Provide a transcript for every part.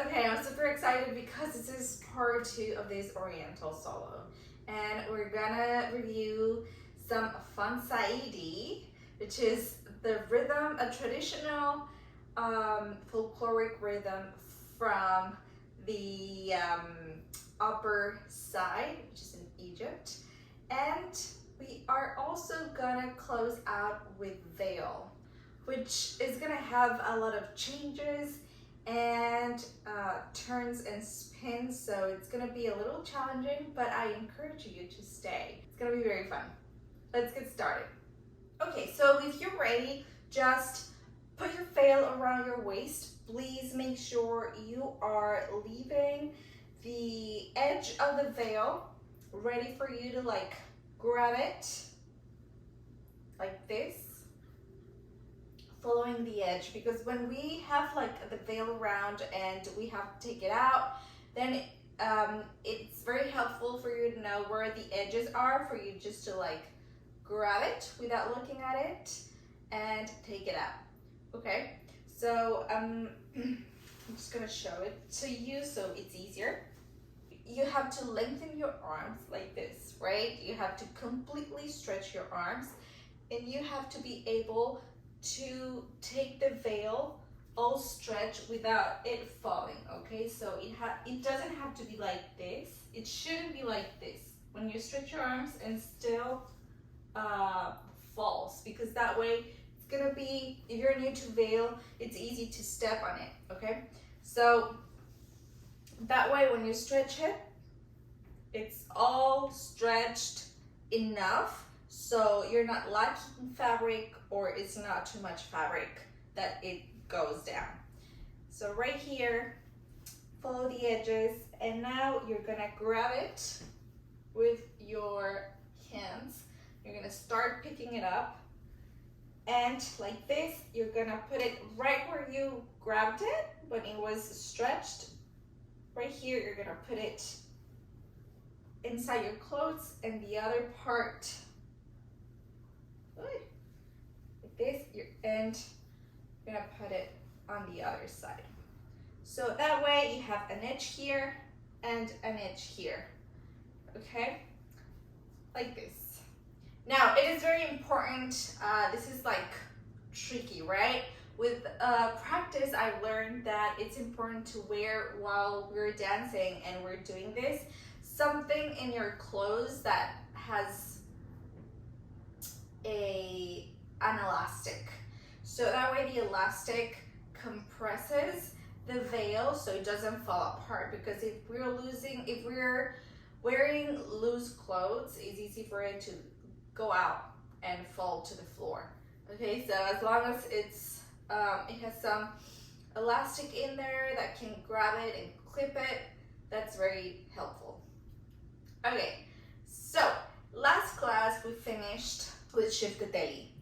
Okay, I'm super excited because this is part 2 of this Oriental solo. And we're gonna review some fun Saidi, which is the rhythm, a traditional folkloric rhythm from the upper side, which is in Egypt. And we are also gonna close out with veil, which is gonna have a lot of changes and turns and spins, so it's gonna be a little challenging, but I encourage you to stay. It's gonna be very fun. Let's get started. Okay, so if you're ready, just put your veil around your waist. Please make sure you are leaving the edge of the veil ready for you to like grab it like this, following the edge, because when we have like the veil around and we have to take it out, then it's very helpful for you to know where the edges are, for you just to like grab it without looking at it and take it out. Okay, so I'm just gonna show it to you so it's easier. You have to lengthen your arms like this, right? You have to completely stretch your arms, and you have to be able to take the veil all stretched without it falling. Okay, so it doesn't have to be like this. It shouldn't be like this when you stretch your arms and still falls, because that way it's gonna be, if you're new to veil, it's easy to step on it. Okay, so that way when you stretch it, it's all stretched enough so you're not lacking fabric, or it's not too much fabric that it goes down. So right here, follow the edges, and now you're gonna grab it with your hands. You're gonna start picking it up, and like this, you're gonna put it right where you grabbed it when it was stretched. Right here, you're gonna put it inside your clothes, and the other part like this, and you're gonna put it on the other side. So that way you have an edge here and an edge here, okay? Like this. Now, it is very important, this is like tricky, right? With practice, I've learned that it's important to wear, while we're dancing and we're doing this, something in your clothes that has an elastic, so that way the elastic compresses the veil so it doesn't fall apart. Because if we're wearing loose clothes, it's easy for it to go out and fall to the floor. Okay, so as long as it's it has some elastic in there that can grab it and clip it, that's very helpful. Okay, so last class we finished with shift the belly.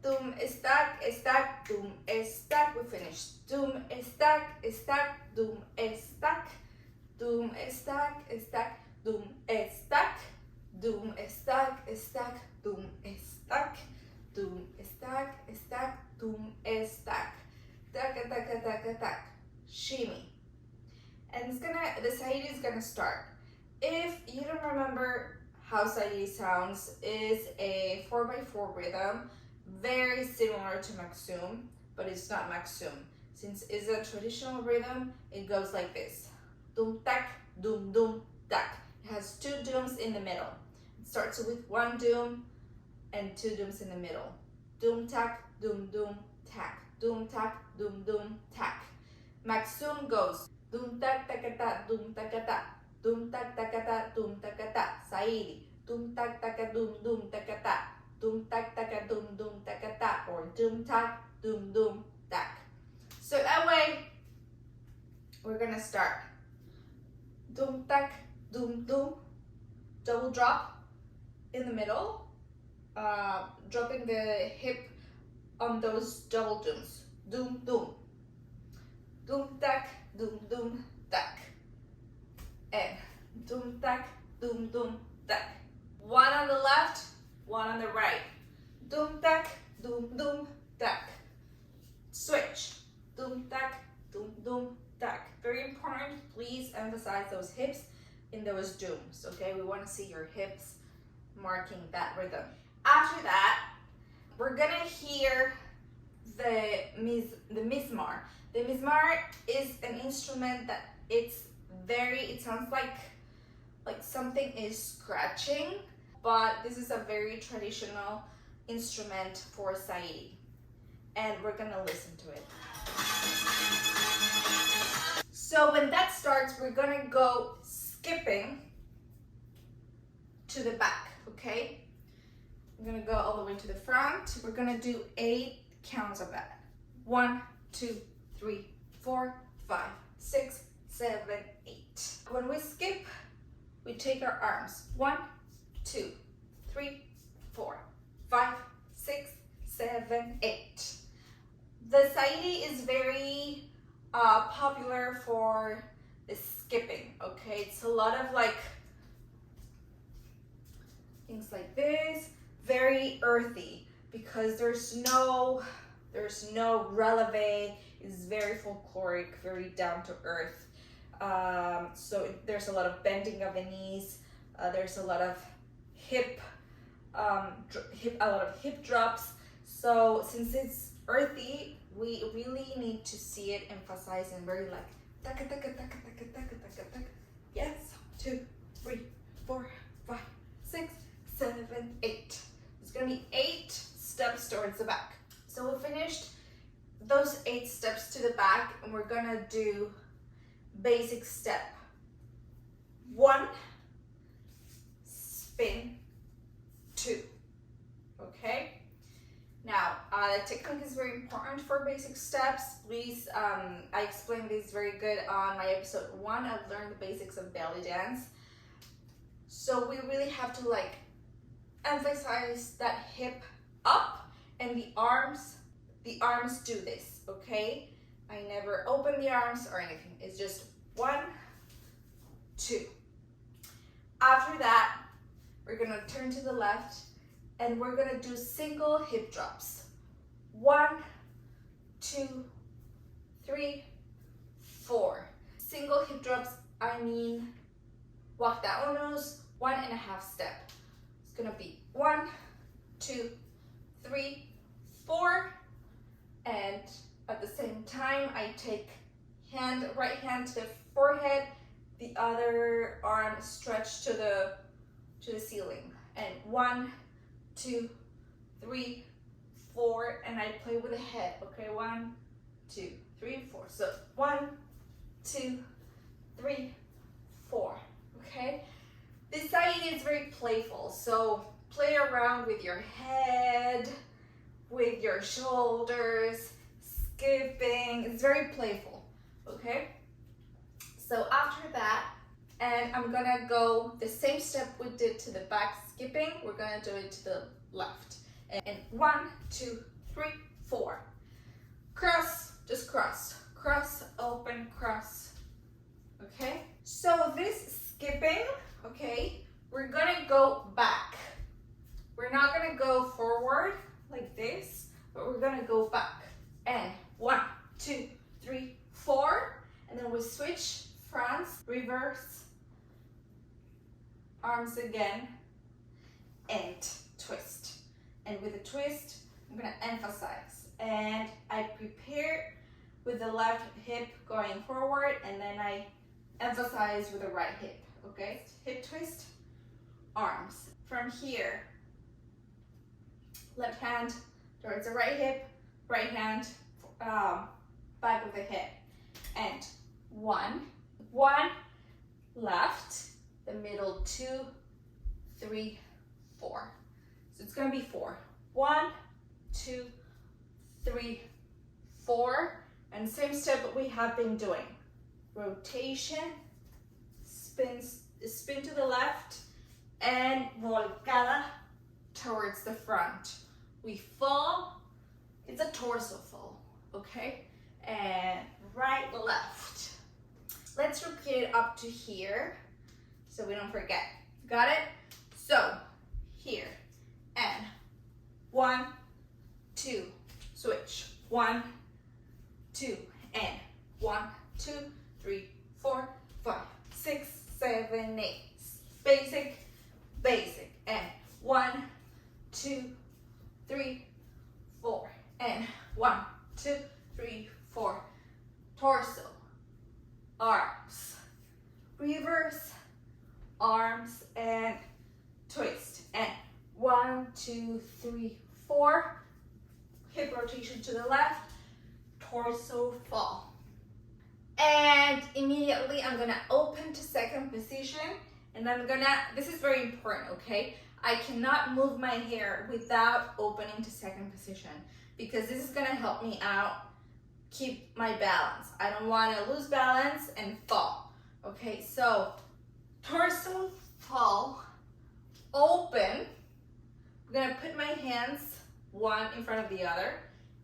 Doom, stack, stack, doom, stack. We finished. Doom, stack, stack, doom, stack. Doom, stack, stack, doom, stack. Doom, stack, stack, doom, stack. Doom, stack, stack, doom, stack. Tack, tack, tack, tack. Shimmy. And the Saidi is gonna start. If you don't remember how Saidi sounds, is a 4x4 rhythm, very similar to Maksum, but it's not Maksum. Since it's a traditional rhythm, it goes like this. Doom tak, doom doom tak. It has 2 dooms in the middle. It starts with 1 doom and 2 dooms in the middle. Doom tak, doom doom tak. Doom tak, doom doom tak. Maksum goes doom tak takata, doom takata. Doom tak takata, doom takata. Saidi. Doom tak taka, doom doom takata. Doom tak taka, doom doom takata. Or doom tak, doom doom tak. So that way, we're gonna start. Doom tak, doom doom. Double drop in the middle. Dropping the hip on those double dooms. Doom doom. Doom tak, doom doom tak. And doom tak, doom doom tak. 1 on the left, 1 on the right. Doom tak, doom doom tak. Switch. Doom tak, doom doom tak. Very emphasize those hips in those dooms, okay? We want to see your hips marking that rhythm. After that, we're gonna hear the mizmar. The mizmar is an instrument that it sounds like something is scratching, but this is a very traditional instrument for Saidi, and we're gonna listen to it. So when that starts, we're gonna go skipping to the back, okay? I'm gonna go all the way to the front. We're gonna do 8 counts of that. 1, 2, 3, 4, 5, 6, 7, 8. When we skip, we take our arms. 1, 2, 3, 4, 5, 6, 7, 8. The Saidi is very popular for the skipping, okay? It's a lot of like things like this, very earthy, because there's no releve. It's very folkloric, very down to earth. So there's a lot of bending of the knees. There's a lot of hip drops. So since it's earthy, we really need to see it emphasized and very like taka taka taka taka taka taka taka. Yes, 2, 3, 4, 5, 6, 7, 8. It's gonna be 8 steps towards the back. So we finished those 8 steps to the back, and we're gonna do basic step 1, spin 2. Okay. Now, the technique is very important for basic steps. Please, I explained this very good on my episode 1. I've learned the basics of belly dance. So we really have to like emphasize that hip up, and the arms do this, okay? I never open the arms or anything. It's just 1, 2. After that, we're gonna turn to the left, and we're gonna do single hip drops. 1, 2, 3, 4. Single hip drops, I mean walk down unos, 1.5 step. It's gonna be 1, 2, 3, 4, and at the same time, I take right hand to the forehead, the other arm stretched to the ceiling, and 1, 2, 3, 4, and I play with the head. Okay, 1, 2, 3, 4. So 1, 2, 3, 4. Okay. This Saidi is very playful, so play around with your head, with your shoulders, skipping. It's very playful. Okay. So after that, and I'm gonna go the same step we did to the back skipping, we're gonna do it to the left. And 1, 2, 3, 4. Cross, just cross. Cross, open, cross. Okay? So this skipping, okay, we're gonna go back. We're not gonna go forward like this, but we're gonna go back. And 1, 2, 3, 4. And then we switch, front, reverse, arms again, and twist. And with the twist, I'm gonna emphasize. And I prepare with the left hip going forward, and then I emphasize with the right hip, okay? Hip twist, arms. From here, left hand towards the right hip, right hand, back of the hip. And 1, left, the middle 2, 3, 4. So it's gonna be 4. 1, 2, 3, 4, and same step we have been doing. Rotation, spin to the left, and volcada towards the front. We fall, it's a torso fall, okay? And right, left. Let's repeat it up to here so we don't forget. Got it? So here, and 1, 2, switch. 1, 2, and 1, 2, 3, 4, 5. 6, 7, 8. Basic, basic. And 1, 2, 3, 4. And 1, 2, 3, 4. Torso, arms, reverse, arms, and twist. And 1, 2, 3, 4. Hip rotation to the left, torso fall. And immediately I'm gonna open to second position, and I'm gonna, this is very important, okay? I cannot move my hair without opening to second position, because this is gonna help me out keep my balance. I don't wanna lose balance and fall, okay? So torso fall, open. I'm gonna put my hands one in front of the other,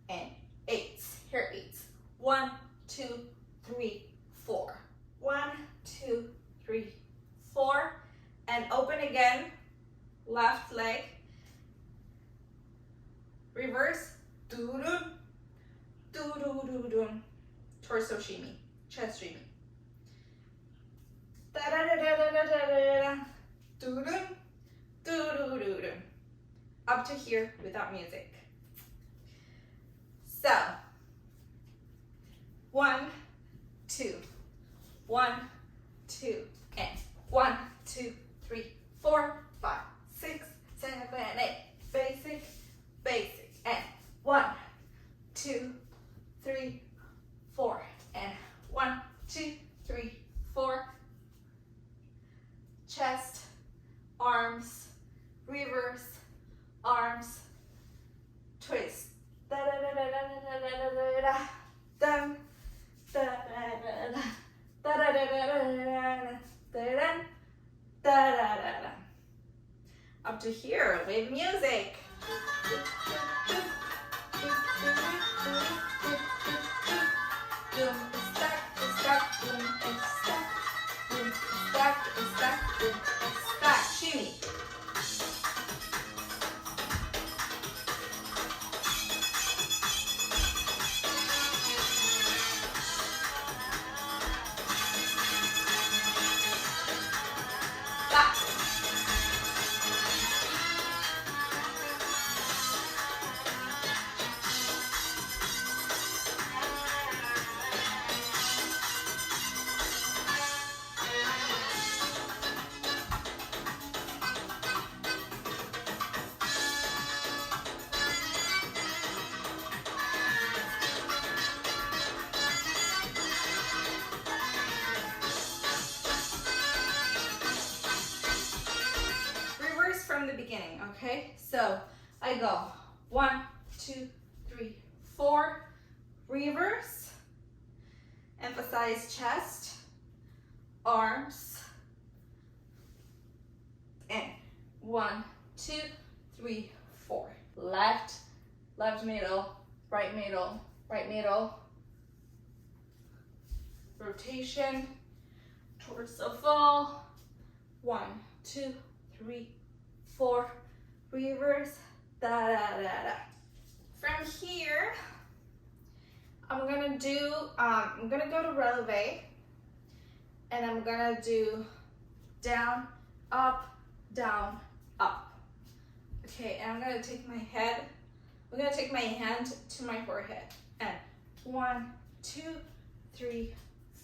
and 8s, here 8s. 1, 2, 3, 4. 1, 2, 3, 4, and open again, left leg, reverse, doo-doo, doo-doo-doo-doo, torso shimmy, chest shimmy. Da-da-da-da-da-da-da-da, doo-doo, doo-doo-doo-doo. Up to here without music. So, 1, 2, 1, 2, and 1, 2, 3, 4, 5, 6, 7, 8. Basic, basic, and 1, 2, 3, 4, and 1, 2, 3, 4. Chest, arms, reverse, arms, twist. Da da da da da da da da da. Dun. Da da da da. Da da da da da da da da da. Up to here with music. Boom, stack, stack, boom, and stack, boom, stack, stack, boom, and stack. Shimmy. Back. From the beginning, okay? So I go 1, 2, 3, 4, reverse, emphasize chest, arms, and 1, 2, 3, 4. Left, left middle, right middle, right middle, rotation, torso fall, 1, 2, 3, 4, reverse, da da da da. From here, I'm gonna go to releve, and I'm gonna do down, up, down, up. Okay, and I'm gonna take my head, I'm gonna take my hand to my forehead, and 1, 2, 3,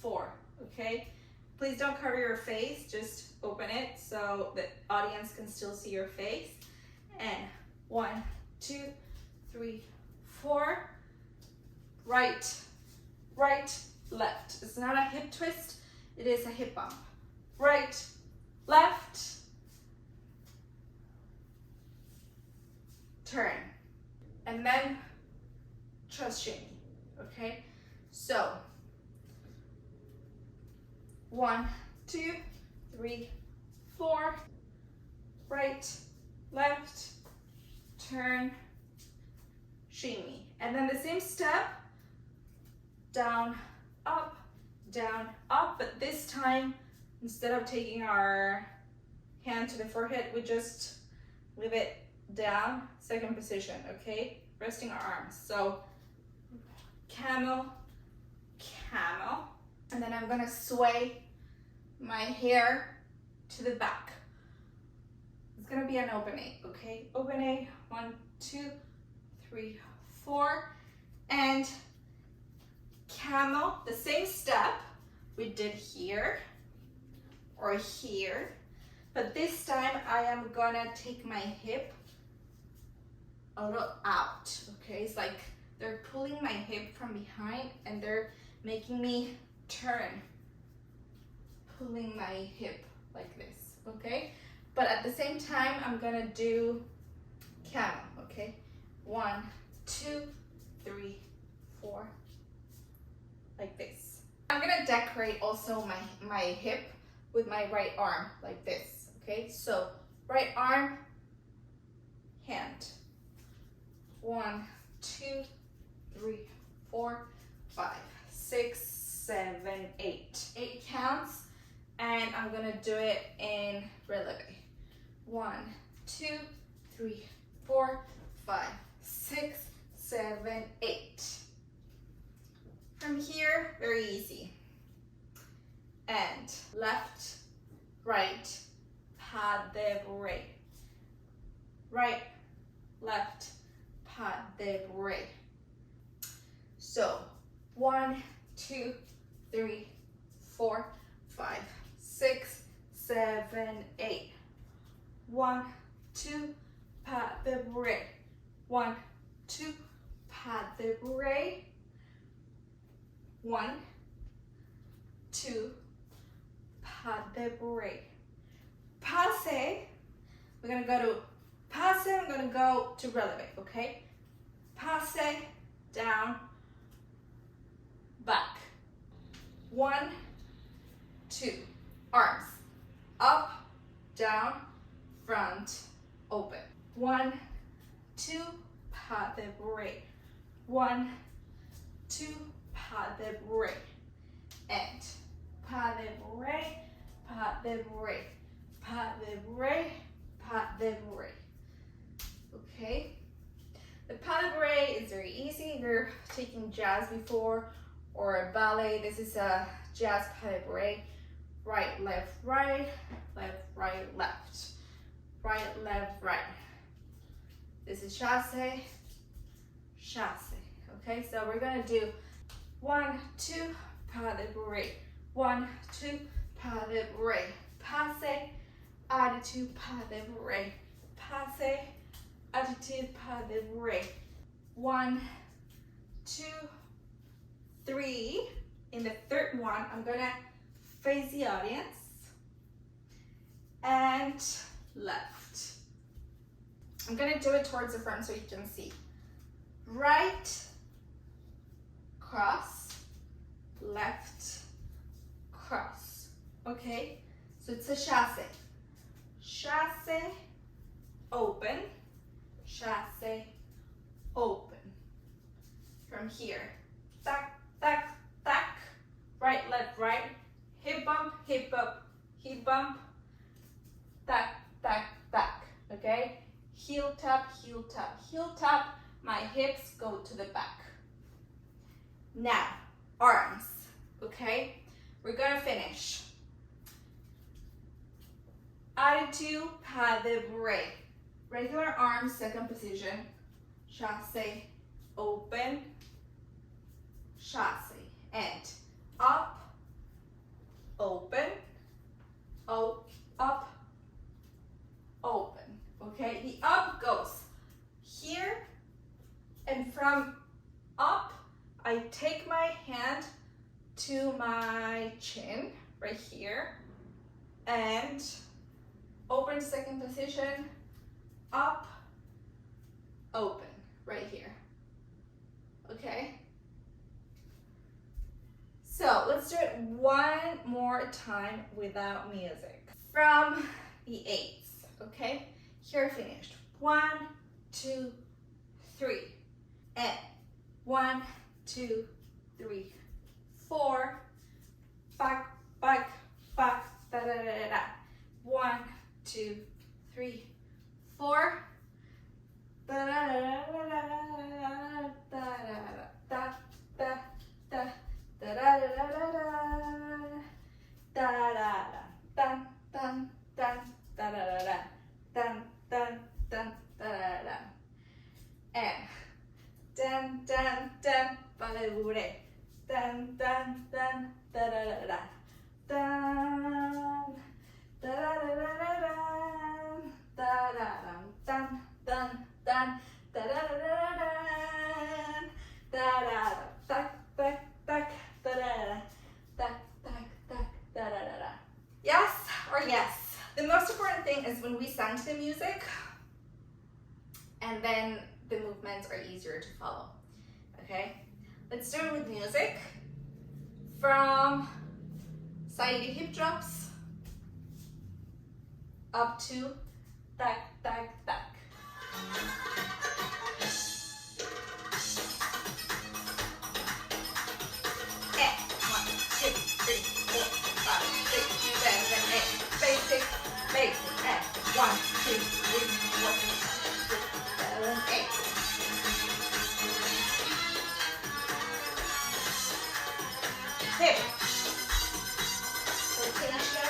4, okay? Please don't cover your face, just open it so the audience can still see your face. And 1, 2, 3, 4. Right, right, left. It's not a hip twist, it is a hip bump. Right, left, turn. And then chest shimmy, okay? So, 1, 2, 3, 4, right, left, turn, shimmy. And then the same step, down, up, but this time, instead of taking our hand to the forehead, we just leave it down, second position, okay? Resting our arms. So, camel, camel. And then I'm gonna sway my hair to the back. It's gonna be an open A, okay? Open A, 1, 2, 3, 4, and camel, the same step we did here or here, but this time I am gonna take my hip a little out, okay? It's like they're pulling my hip from behind and they're making me turn, pulling my hip like this, okay? But at the same time, I'm gonna do camel, okay? 1, 2, 3, 4, like this. I'm gonna decorate also my hip with my right arm, like this, okay? So, right arm, hand. 1, 2, 3, 4, 5, 6, 7, 8. 8 counts, and I'm gonna do it in releve. 1, 2, 3, 4, 5, 6, 7, 8. From here, very easy. And left, right, pas de bourrée. Right, left, pas de bourrée. So 1, 2, 3, 4, 5, 6, 7, 8. 1, 2, pas de bourrée. 1, 2, pas de bourrée. 1, 2, pas de bourrée. Passe, we're gonna go to passe, I'm gonna go to releve, okay? Passe, down, back. 1, 2, arms, up, down, front, open. 1, 2, pas de bourrée. 1, 2, pas de bourrée. And pas de bourrée, pas de bourrée, pas de bourrée, pas de bourrée. Okay? The pas de bourrée is very easy. If you're taking jazz before or a ballet, this is a jazz pas de bourrée. Right, left, right, left, right, left. Right, left, right. This is chasse, chasse. Okay, so we're gonna do 1, 2, pas de bourrée. 1, 2, pas de bourrée. Passe, attitude, pas de bourrée. Passe, attitude, pas de bourrée. 1, 2, 3. In the third one, I'm gonna face the audience and left. I'm gonna do it towards the front so you can see. Right, cross, left, cross. Okay, so it's a chasse. Chasse, open, chasse, open. From here, tac, tac, tac, right, left, right, hip bump, hip up, hip bump, tac, tac, tac, okay? Heel tap, heel tap, heel tap, my hips go to the back. Now, arms, okay? We're gonna finish. Attitude, pas de bourrée. Regular arms, second position. Chasse, open, chasse. And up, open, up, open. Okay, the up goes here, and from up, I take my hand to my chin, right here, and open second position, up, open, right here. Okay? So let's do it one more time without music. From the eights, okay? Here finished. 1, 2, 3. And 1, 2, 3, 4. Back, back, back, da da da da da. 1, 2, 3, 4. Da da da da da da da da da da da da da da da da da da da. Ballet. Dun, dun, dun, da da da da. Dun, da da da da da da da dun, dun, dun, da da da da da da da tac, tac, tac, da da da tac, tac, tac, da da da da. Yes or yes? The most important thing is when we sang to the music, and then the movements are easier to follow. Okay, let's start with music. From Saidi hip drops up to tac, tac, tac. And 1, 2, 3, 4, 5, 6, 7, 8. Basic, basic. And 1, 2, 3, 4, 5, 6, 7, 8. Hip. Rotation.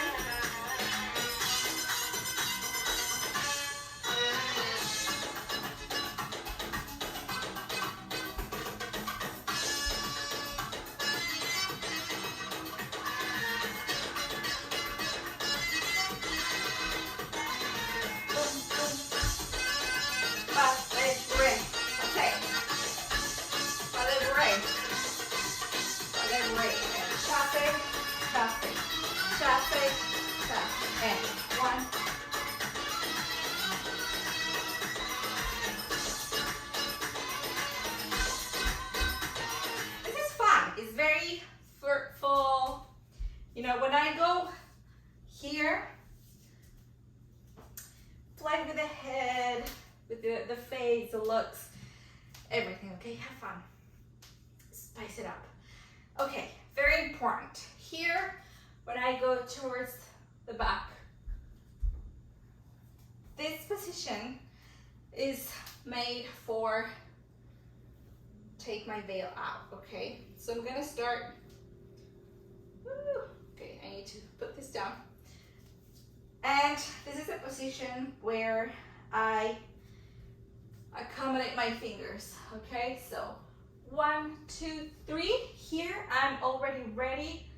You know, when I go here, play with the head, with the face, the looks, everything, okay? Have fun. Spice it up. Okay, very important. Here, when I go towards the back, this position is made for take my veil out, okay? So I'm gonna start. Okay, I need to put this down. And this is a position where I accommodate my fingers, okay? So 1, 2, 3. Here I'm already ready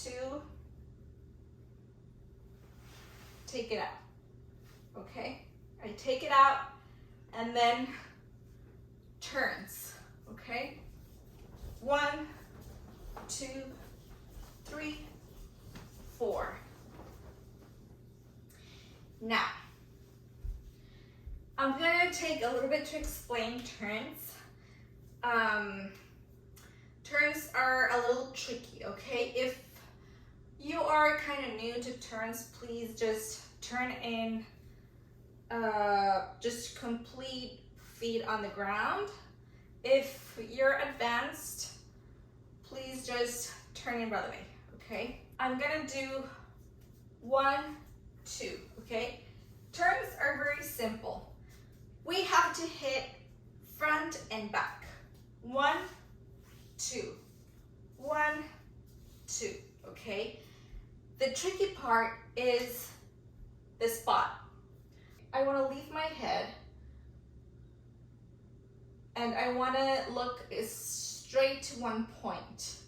to take it out, okay? I take it out and then turns, okay? 1, 2, 3, 4. Now, I'm gonna take a little bit to explain turns. Turns are a little tricky, okay? If you are kind of new to turns, please just turn in just complete feet on the ground. If you're advanced, please just turn in right away, okay? I'm gonna do 1, 2, okay? Turns are very simple. We have to hit front and back. 1, 2, 1, 2, okay? The tricky part is the spot. I wanna leave my head and I wanna look straight to one point.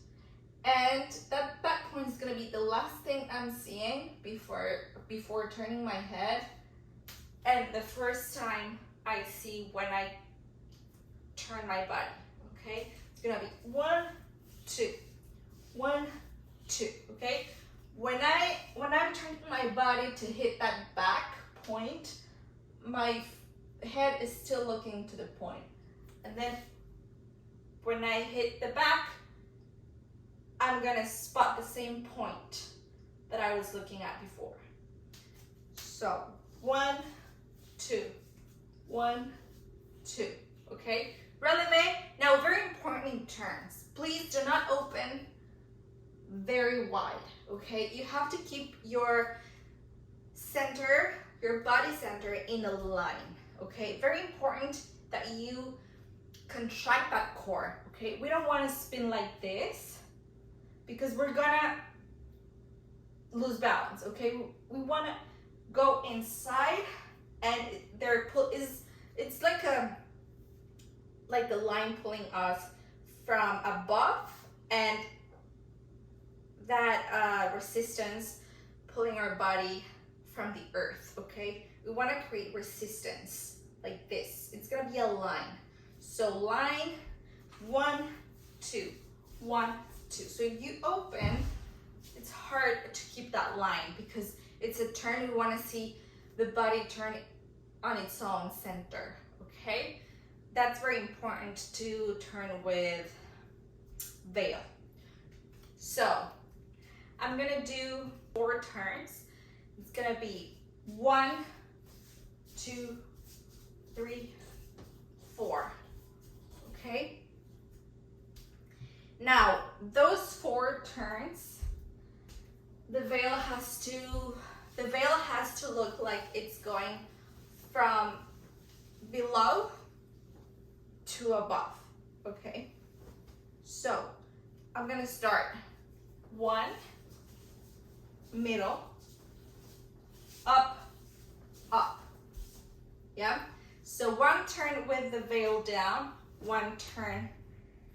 And that point is gonna be the last thing I'm seeing before turning my head, and the first time I see when I turn my body, okay? It's gonna be 1, 2, 1, 2, okay? When I'm turning my body to hit that back point, my head is still looking to the point. And then when I hit the back, I'm gonna spot the same point that I was looking at before. So 1, 2, 1, 2, okay? Releve. Now, very important in turns. Please do not open very wide, okay? You have to keep your center, your body center in a line, okay? Very important that you contract that core, okay? We don't want to spin like this because we're gonna lose balance, okay? We want to go inside, and it's like the line pulling us from above, and that resistance pulling our body from the earth, okay? We want to create resistance like this. It's gonna be a line. So line, 1, 2, 1, 2. So if you open, it's hard to keep that line because it's a turn. We want to see the body turn on its own center, okay? That's very important to turn with veil. So I'm gonna do 4 turns. It's gonna be 1, 2, 3, 4, okay? Now, those 4 turns, the veil has to look like it's going from below to above, okay? So I'm gonna start 1, middle, up, up, yeah? So 1 turn with the veil down, 1 turn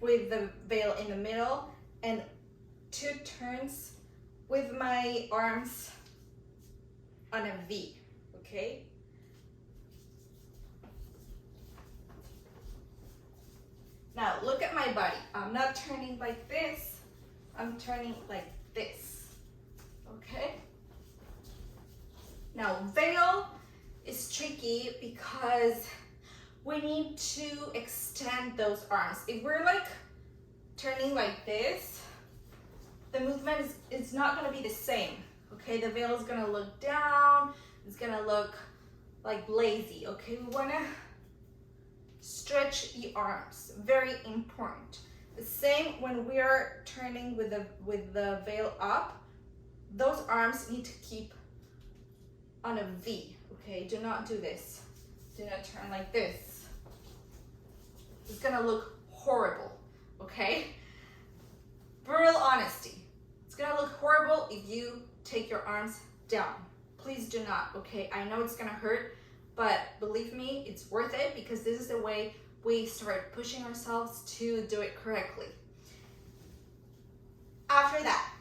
with the veil in the middle, and 2 turns with my arms on a V, okay? Now look at my body. I'm not turning like this, I'm turning like this, okay? Now veil is tricky because we need to extend those arms. If we're like turning like this, the movement is not gonna be the same, okay? The veil is gonna look down, it's gonna look like lazy, okay? We wanna stretch the arms, very important. The same when we are turning with the veil up, those arms need to keep on a V, okay? Do not do this. Do not turn like this. It's gonna look horrible, okay? Brutal honesty. It's gonna look horrible if you take your arms down. Please do not, okay? I know it's gonna hurt, but believe me, it's worth it because this is the way we start pushing ourselves to do it correctly. After that,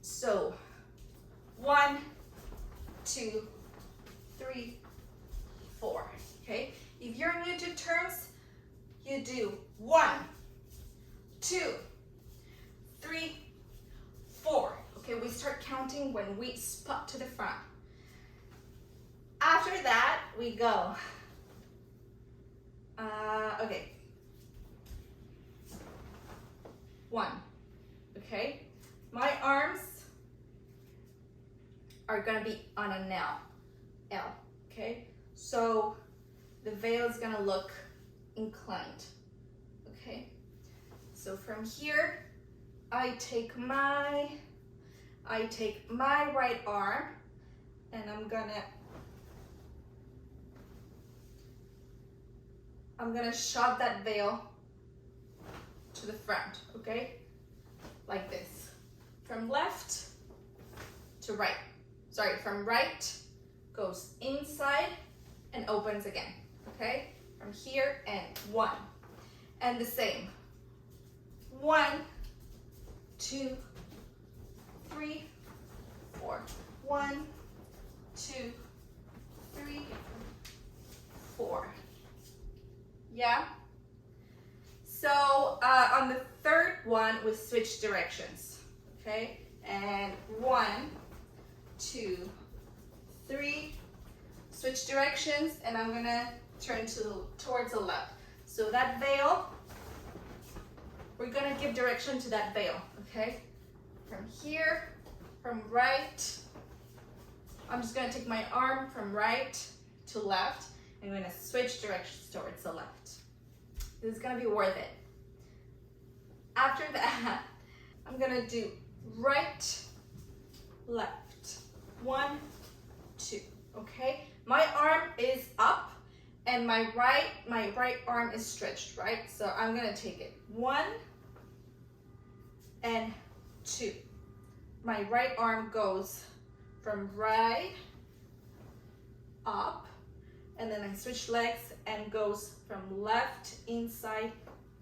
so 1, 2, 3, 4, okay? If you're new to turns, you do 1, 2, 3, 4. Okay, we start counting when we spot to the front. After that, we go. Okay. 1. Okay. My arms are gonna be on an L. Okay. So the veil is gonna look inclined. Okay. So from here, I take my right arm and I'm gonna shove that veil to the front, okay? Like this. From left to right. Sorry, from right goes inside and opens again, okay? From here and 1. And the same. 1, 2, 3, 4. 1, 2, 3, 4. Yeah? So on the third one, we switch directions, okay? And 1, 2, 3, switch directions, and I'm gonna turn towards the left. So that veil, we're gonna give direction to that veil, okay? From here, from right, I'm just gonna take my arm from right to left. I'm gonna switch directions towards the left. This is gonna be worth it. After that, I'm gonna do right, left. 1, 2, okay? My arm is up and my right arm is stretched, right? So I'm gonna take it 1 and 2. My right arm goes from right up, and then I switch legs and goes from left inside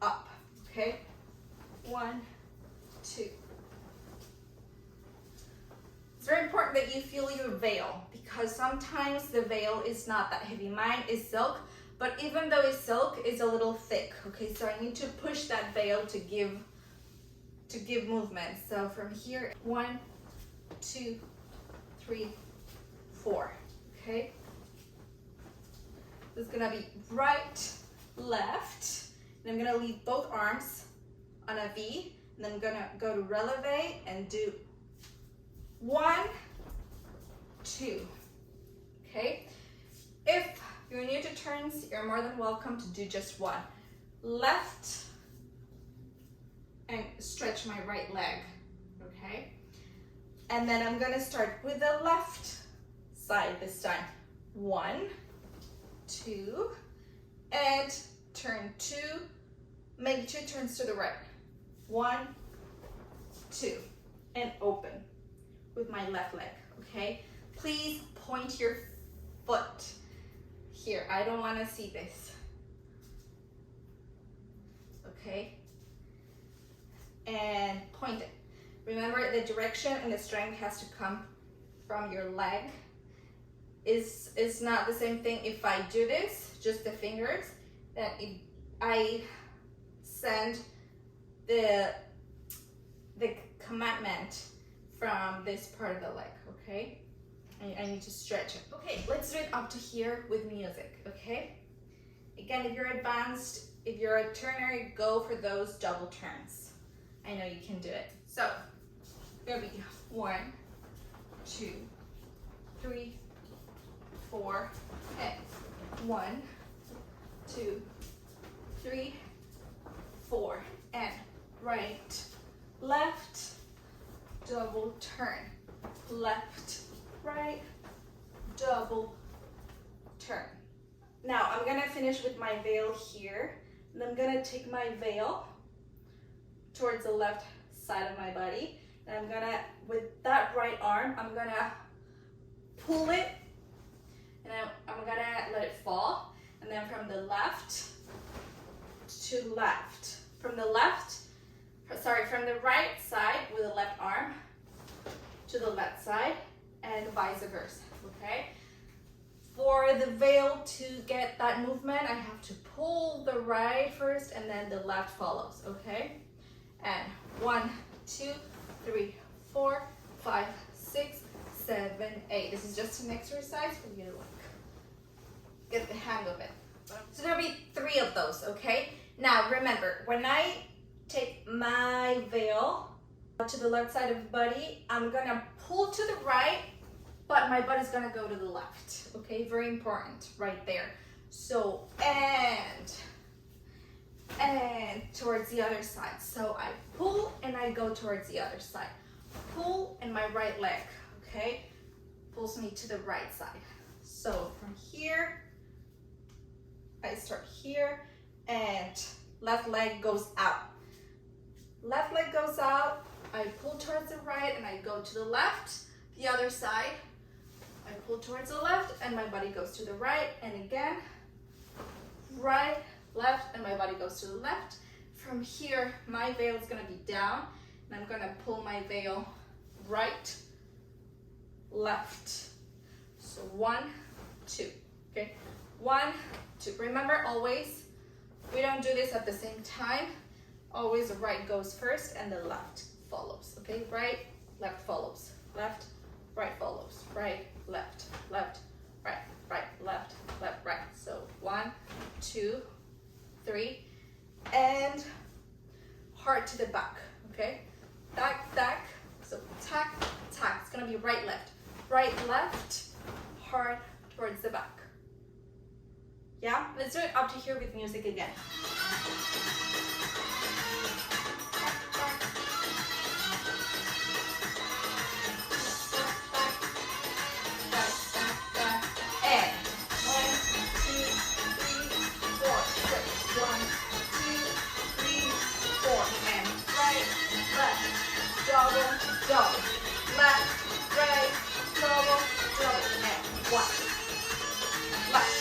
up, okay? 1, 2. It's very important that you feel your veil, because sometimes the veil is not that heavy. Mine is silk, but even though it's silk, it's a little thick, okay? So I need to push that veil to give movement. So from here, 1, 2, 3, 4, okay? It's gonna be right, left, and I'm gonna leave both arms on a V, and then I'm gonna go to releve and do 1, 2, okay? If you're new to turns, you're more than welcome to do just one. Left, and stretch my right leg, okay? And then I'm gonna start with the left side this time. 1, 2, and turn 2, make 2 turns to the right. 1, 2, and open with my left leg, okay? Please point your foot here. I don't wanna see this, okay? And point it. Remember, the direction and the strength has to come from your leg. It's not the same thing if I do this, just the fingers, then I send the commandment from this part of the leg, okay? I need to stretch it. Okay, let's do it up to here with music, okay? Again, if you're advanced, if you're a turner, go for those double turns. I know you can do it. So, here we go. 1, 2, 3, 4, and 1, 2, 3, 4, and right, left, double turn, left, right, double turn. Now I'm gonna finish with my veil here, and I'm gonna take my veil towards the left side of my body, and I'm gonna, with that right arm, I'm gonna pull it, and I'm gonna let it fall, and then from the left to left, from the right side with the left arm to the left side, and vice versa, okay? For the veil to get that movement, I have to pull the right first, and then the left follows, okay? And 1, 2, 3, 4, 5, 6, 7, 8. This is just an exercise for you to get the hang of it. So there'll be 3 of those, okay? Now remember, when I take my veil to the left side of the body, I'm gonna pull to the right, but my body's gonna go to the left, okay? Very important, right there. So, and towards the other side. So I pull and I go towards the other side. Pull and my right leg, okay? Pulls me to the right side. So from here, I start here, and left leg goes out. Left leg goes out, I pull towards the right and I go to the left. The other side, I pull towards the left and my body goes to the right, and again, right, left, and my body goes to the left. From here, my veil is gonna be down, and I'm gonna pull my veil right, left. So 1, 2, okay? 1, 2. Remember, always, we don't do this at the same time. Always the right goes first and the left follows, okay? Right, left follows, left, right follows, right, left, left, right, right, left, left, right. So 1, 2, 3, and hard to the back, okay? Back, back, so tack, tack. It's gonna be right, left, hard towards the back. Yeah, let's do it up to here with music again. Double, left, right, double, and 1, left.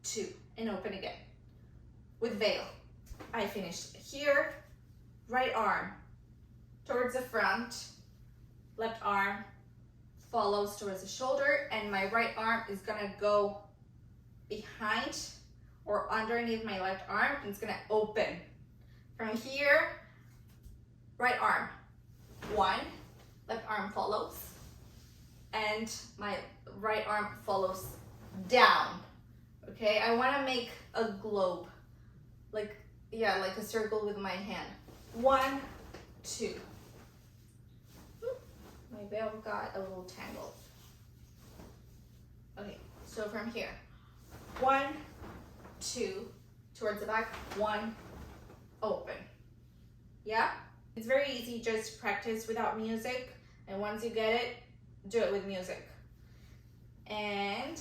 two, and open again. With veil, I finished here, right arm towards the front, left arm follows towards the shoulder, and my right arm is gonna go behind or underneath my left arm, and it's gonna open. From here, right arm, one, left arm follows, and my right arm follows down. Okay, I wanna make a globe, like a circle with my hand. One, two. My veil got a little tangled. Okay, so from here, one, two, towards the back, one, open. Yeah? It's very easy, just practice without music, and once you get it, do it with music. And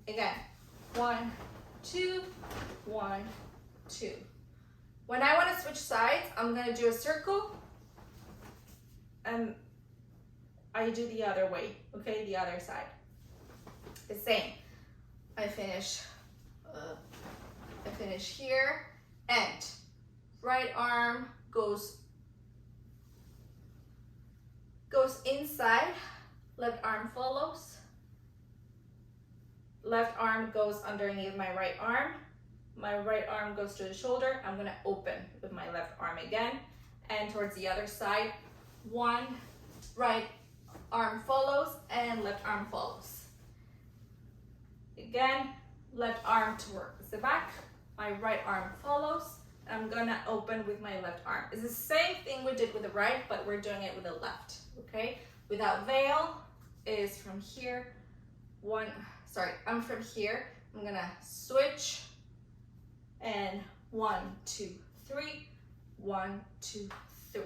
again, one, two, one, two. When I want to switch sides, I'm going to do a circle, and I do the other way, okay, the other side. The same. I finish here, and right arm goes inside, left arm follows, left arm goes underneath my right arm, my right arm goes to the shoulder, I'm gonna open with my left arm again, and towards the other side, one, right arm follows, and left arm follows. Again, left arm towards the back, my right arm follows, I'm gonna open with my left arm. It's the same thing we did with the right, but we're doing it with the left, okay? Without veil is from here, I'm from here, I'm gonna switch, and one, two, three, one, two, three,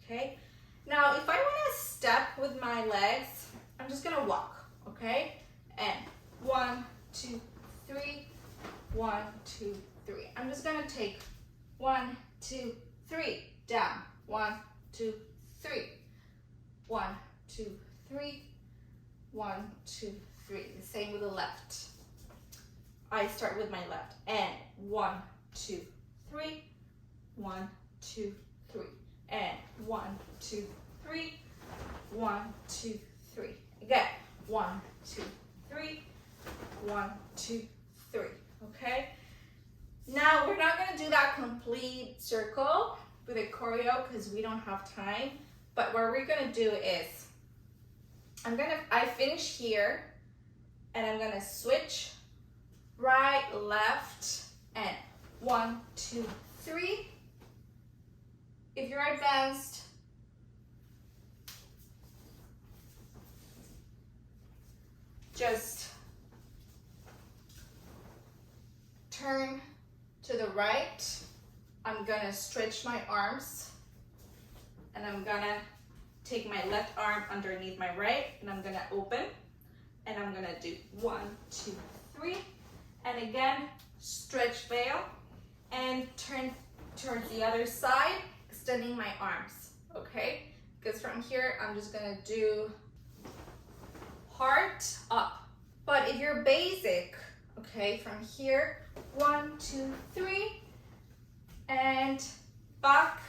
okay? Now, if I wanna step with my legs, I'm just gonna walk, okay? And one, two, three, one, two, three. I'm just gonna take one, two, three, down, one, two, three, one, two, three, one, two, three. The same with the left. I start with my left, and one, two, three, one, two, three, and one, two, three, one, two, three. Again, one, two, three, one, two, three, okay? Now, we're not gonna do that complete circle with a choreo because we don't have time, but what we're gonna do is, I finish here, and I'm gonna switch right, left, and one, two, three. If you're advanced, just turn to the right. I'm gonna stretch my arms, and I'm gonna take my left arm underneath my right, and I'm gonna open, and I'm gonna do one, two, three, and again, stretch veil, and turn towards the other side, extending my arms, okay? Because from here, I'm just gonna do heart up. But if you're basic, okay, from here, one, two, three, and back,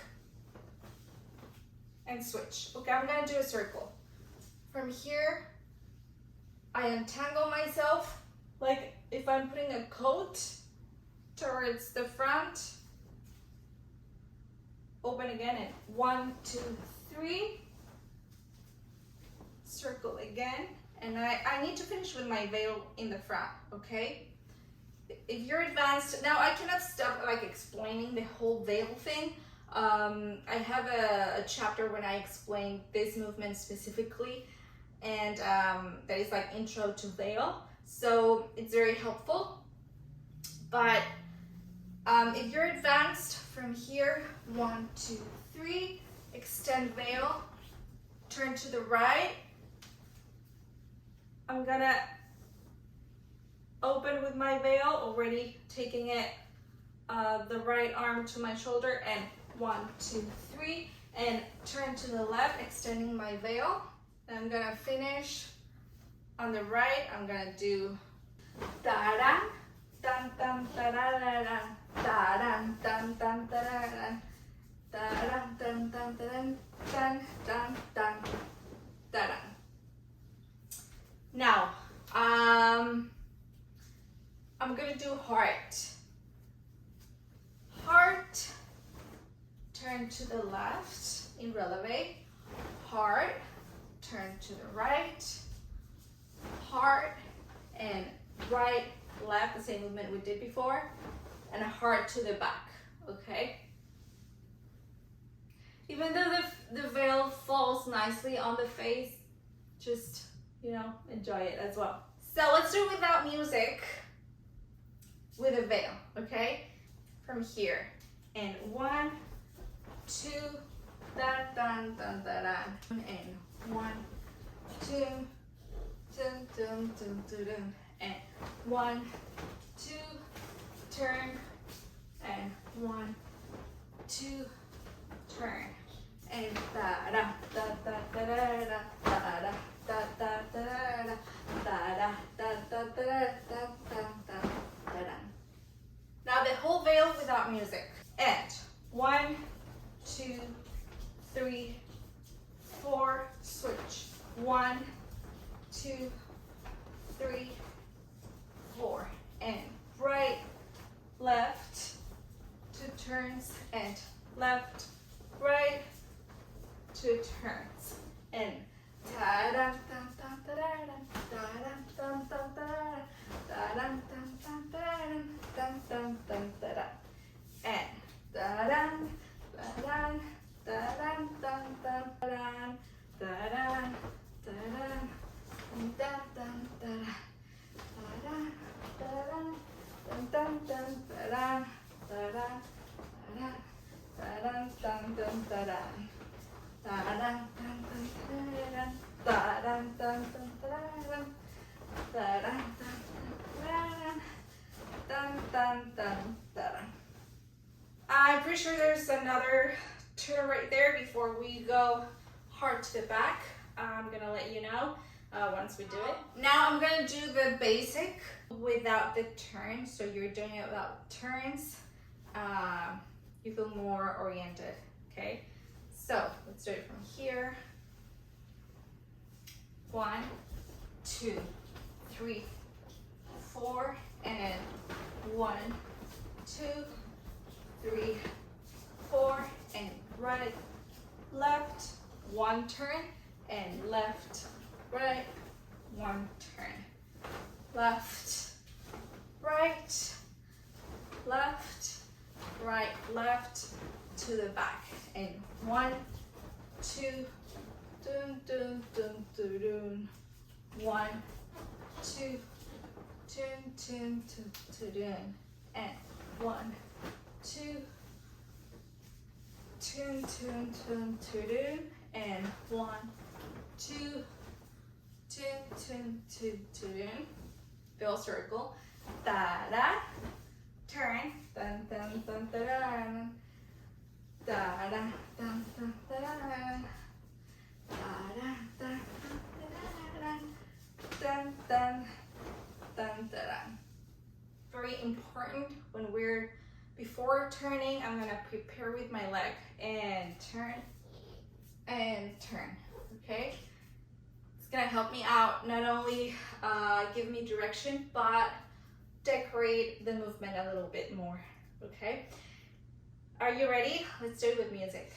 and switch. Okay, I'm gonna do a circle. From here, I untangle myself, like if I'm putting a coat towards the front, open again, and one, two, three, circle again, and I need to finish with my veil in the front, okay? If you're advanced, now I cannot stop like explaining the whole veil thing. I have a chapter when I explain this movement specifically, and that is like intro to veil, so it's very helpful. But if you're advanced, from here, one, two, three, extend veil, turn to the right. I'm gonna open with my veil, already taking it the right arm to my shoulder, and one, two, three, and turn to the left, extending my veil. And I'm gonna finish on the right. I'm gonna do da-dan, dan, dun da da da da dun dun dun da da dun dun dun dun dun dun dun da da. Now, I'm gonna do heart. Heart, turn to the left in releve. Heart, turn to the right. Heart and right, left, the same movement we did before. And a heart to the back, okay? Even though the veil falls nicely on the face, just, you know, enjoy it as well. So let's do it without music, with a veil, okay? From here. And 1, 2, dun dun dun dun dun. And 1, 2, dun dun dun dun dun. And 1, 2, turn. And 1, 2, turn. And da da da da da da da da da da da da da da da da da da. Now the whole veil without music. And 1, 2, 3, 4, switch. 1, 2, 3, 4. And right, left, 2 turns, and left, right, 2 turns. And da da da da da da da da da da da. And da da da da I'm pretty sure there's another turn right there before we go hard to the back. I'm gonna let you know once we do it. Now I'm gonna do the basic without the turns. So you're doing it without turns. You feel more oriented, okay? So let's do it from here. 1, 2, 3, 4, and 1, 2, 3, 4, and right, left, 1 turn, and left, right, 1 turn, left, right, left, right, left, to the back, and 1, 2, dun dun dun dun dun, 1, 2, dun dun dun dun, and 1, 2, dun dun dun dun, and 1, 2, dun dun dun dun. Fill circle, da da, turn, dun dun dun dun, da da dun dun dun. Dun, dun, dun, dun. Very important when we're before turning. I'm gonna prepare with my leg and turn, okay? It's gonna help me out, not only give me direction, but decorate the movement a little bit more, okay? Are you ready? Let's do it with music.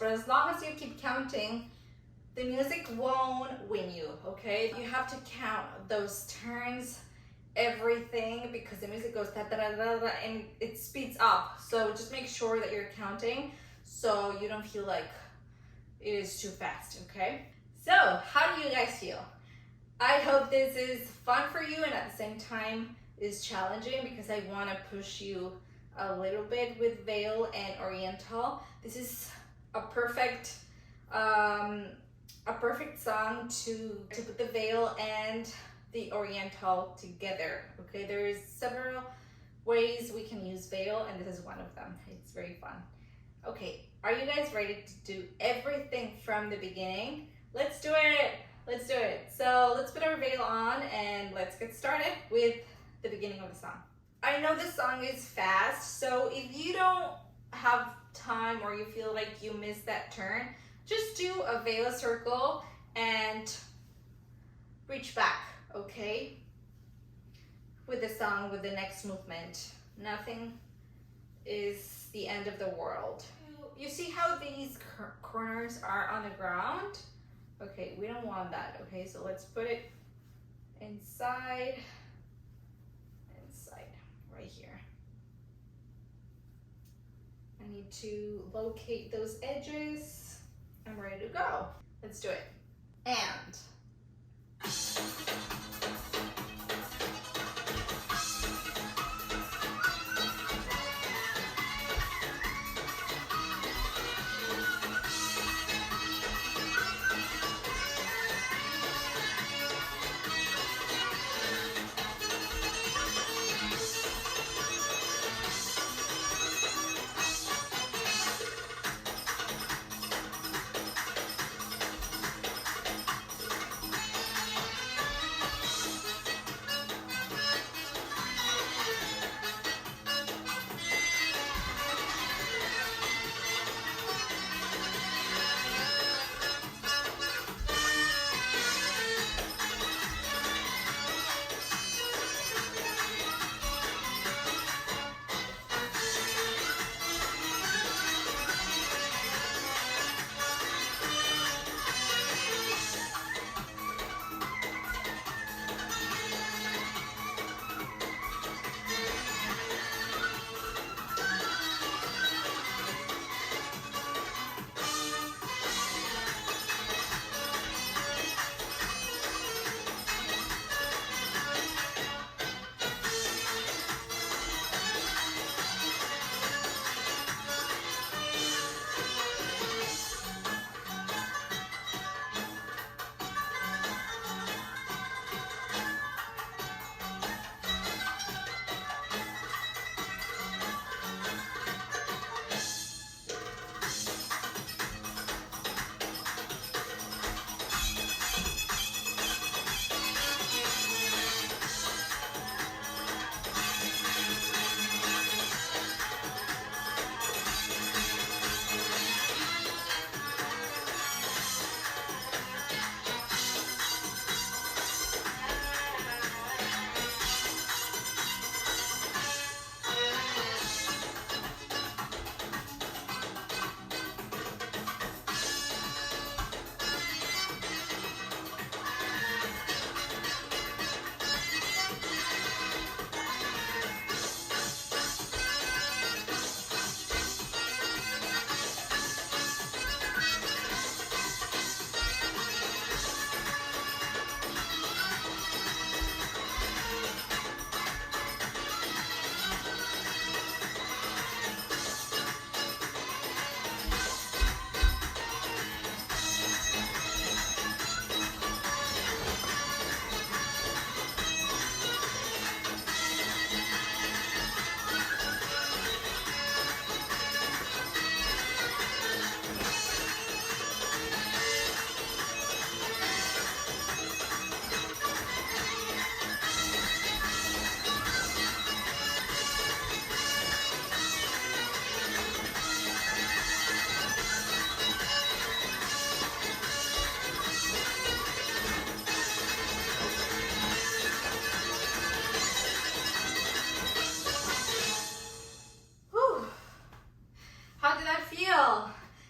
For as long as you keep counting, the music won't win you, okay? You have to count those turns, everything, because the music goes da da da da da and it speeds up. So just make sure that you're counting so you don't feel like it is too fast, okay? So how do you guys feel? I hope this is fun for you and at the same time is challenging because I want to push you a little bit with Veil and Oriental. This is a perfect song to put the Veil and the Oriental together. Okay, there is several ways we can use Veil and this is one of them. It's very fun. Okay, are you guys ready to do everything from the beginning? Let's do it. Let's do it. So let's put our Veil on and let's get started with the beginning of the song. I know this song is fast, so if you don't have time or you feel like you missed that turn, just do a Veil circle and reach back, okay? With the song, with the next movement. Nothing is the end of the world. You see how these corners are on the ground? Okay, we don't want that, okay? So let's put it inside, right here. I need to locate those edges. I'm ready to go. Let's do it. And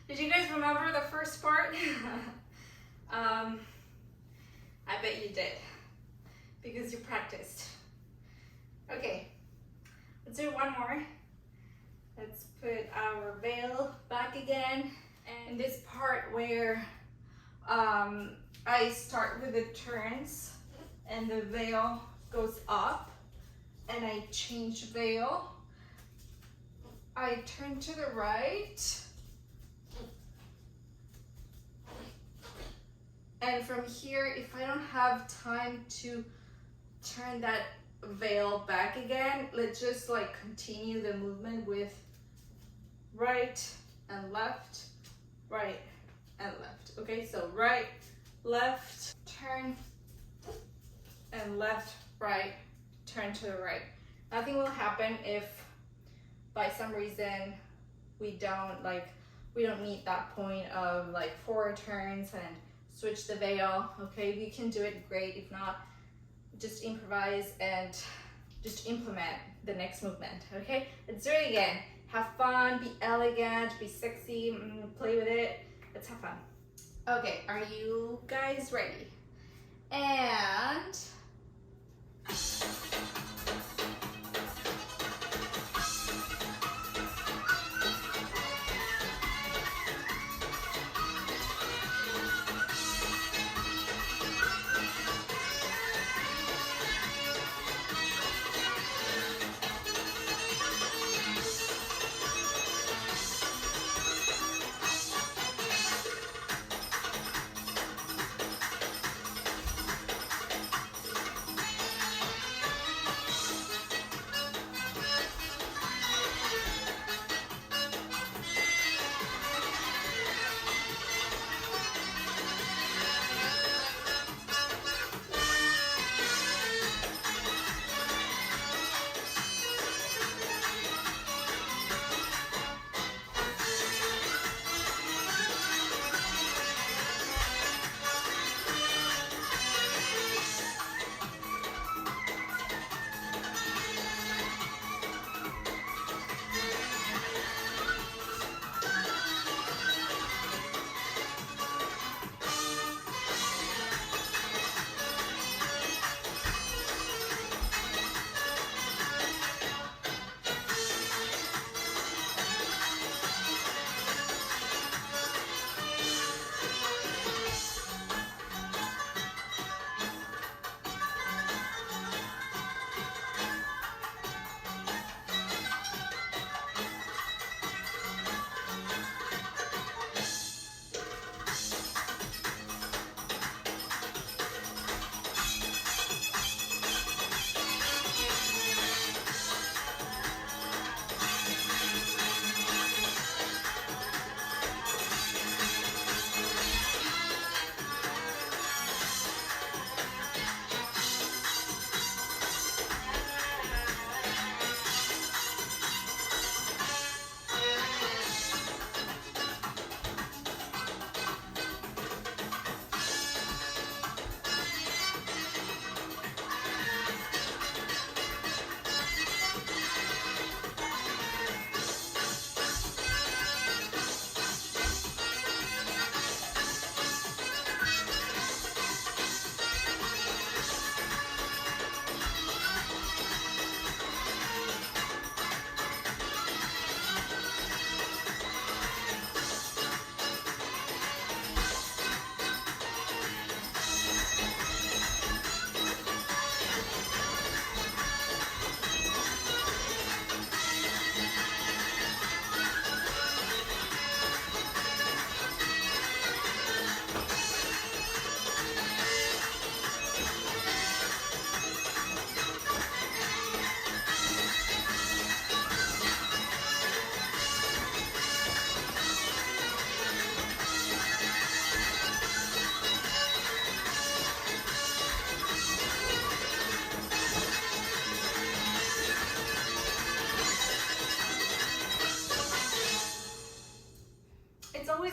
Did you guys remember the first part? I bet you did, because you practiced. Okay, let's do one more. Let's put our veil back again. And this part where I start with the turns and the veil goes up and I change veil. I turn to the right. And from here, if I don't have time to turn that veil back again, let's just like continue the movement with right and left, right and left. Okay, so right, left, turn, and left, right, turn to the right. Nothing will happen if by some reason we don't need that point of like 4 turns and switch the veil. Okay, we can do it great. If not, just improvise and just implement the next movement. Okay, let's do it again. Have fun, be elegant, be sexy, play with it. Let's have fun. Okay, are you guys ready? And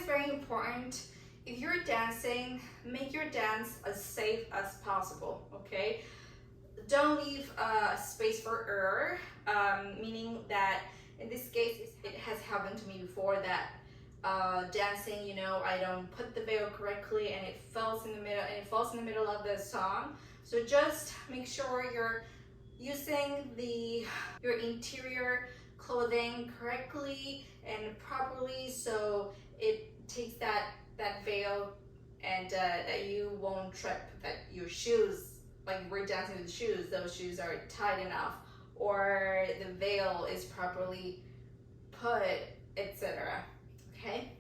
very important, if you're dancing, make your dance as safe as possible, okay? Don't leave space for error, meaning that in this case, it has happened to me before that dancing, you know, I don't put the veil correctly and it falls in the middle, of the song. So just make sure you're using your interior clothing correctly and properly, so it takes that veil, and that you won't trip, that your shoes, like we're dancing with shoes, those shoes are tight enough, or the veil is properly put, etc. Okay?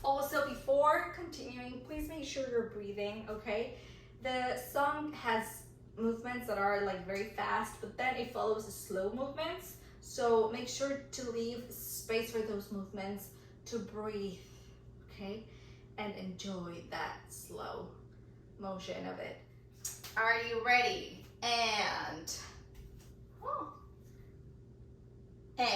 Also, before continuing, please make sure you're breathing, okay? The song has movements that are like very fast, but then it follows the slow movements. So make sure to leave space for those movements to breathe, okay? And enjoy that slow motion of it. Are you ready? And, oh, and.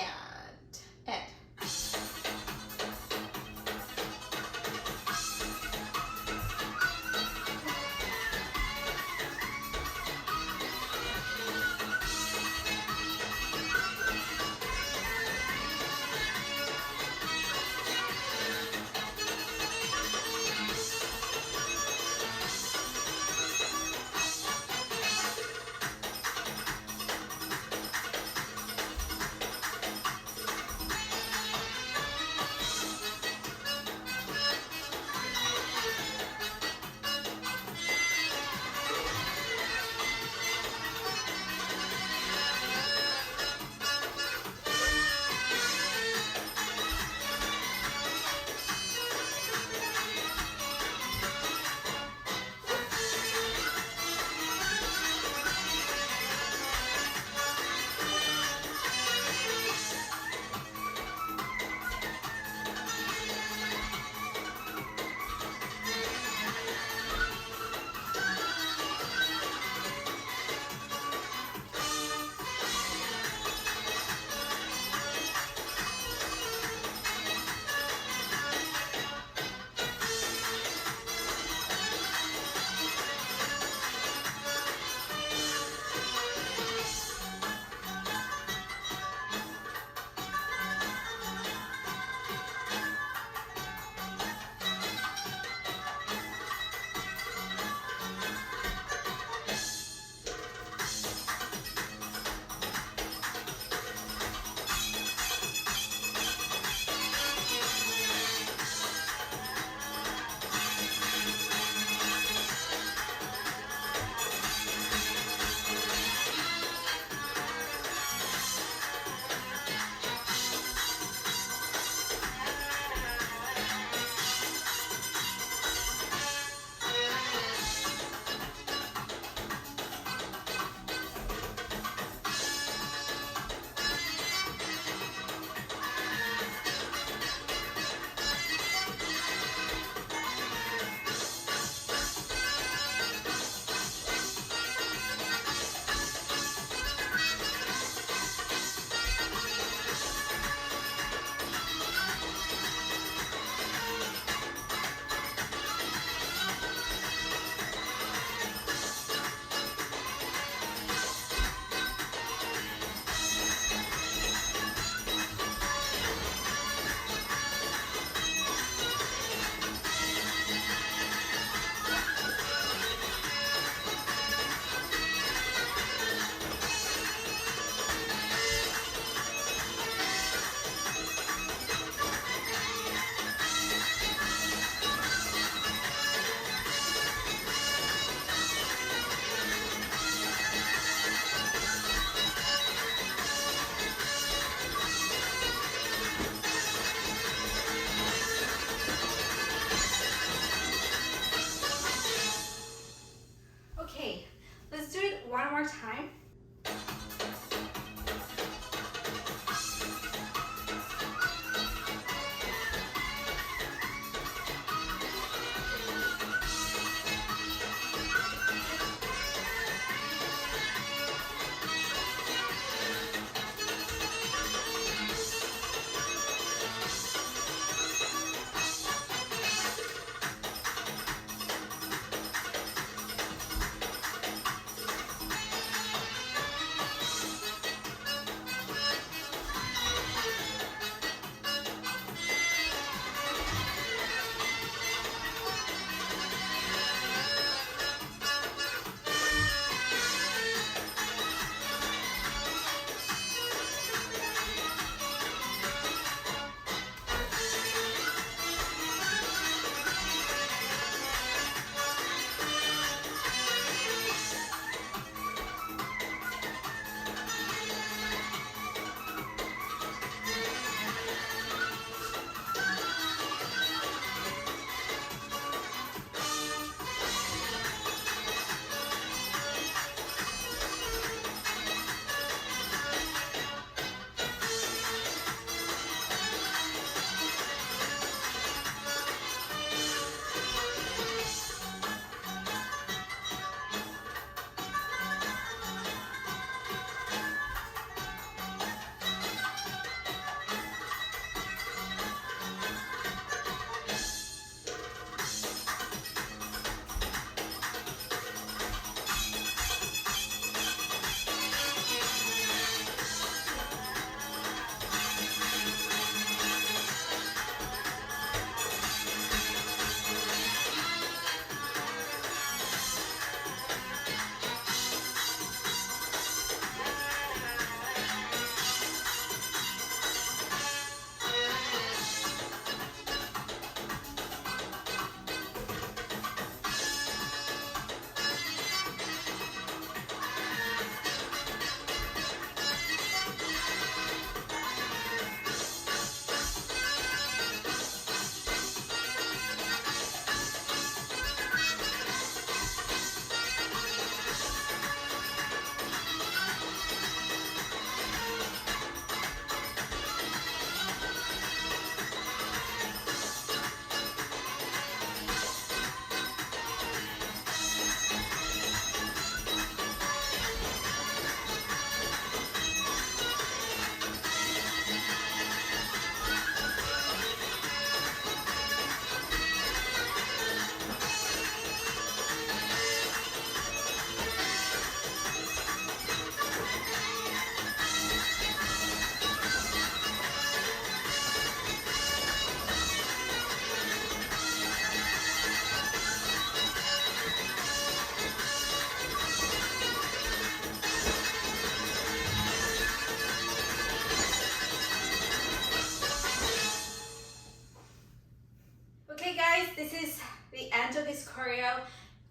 this choreo.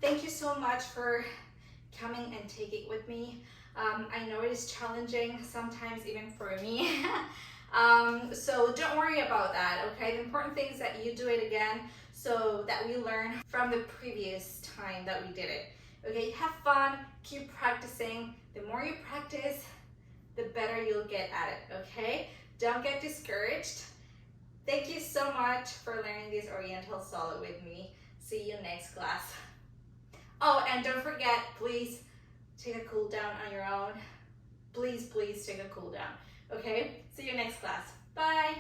Thank you so much for coming and taking it with me. I know it is challenging sometimes even for me. So don't worry about that, okay? The important thing is that you do it again so that we learn from the previous time that we did it. Okay, have fun, keep practicing. The more you practice, the better you'll get at it, okay? Don't get discouraged. Thank you so much for learning this Oriental solo with me. See you next class. Oh, and don't forget, please take a cool down on your own. Please take a cool down. Okay, see you next class. Bye.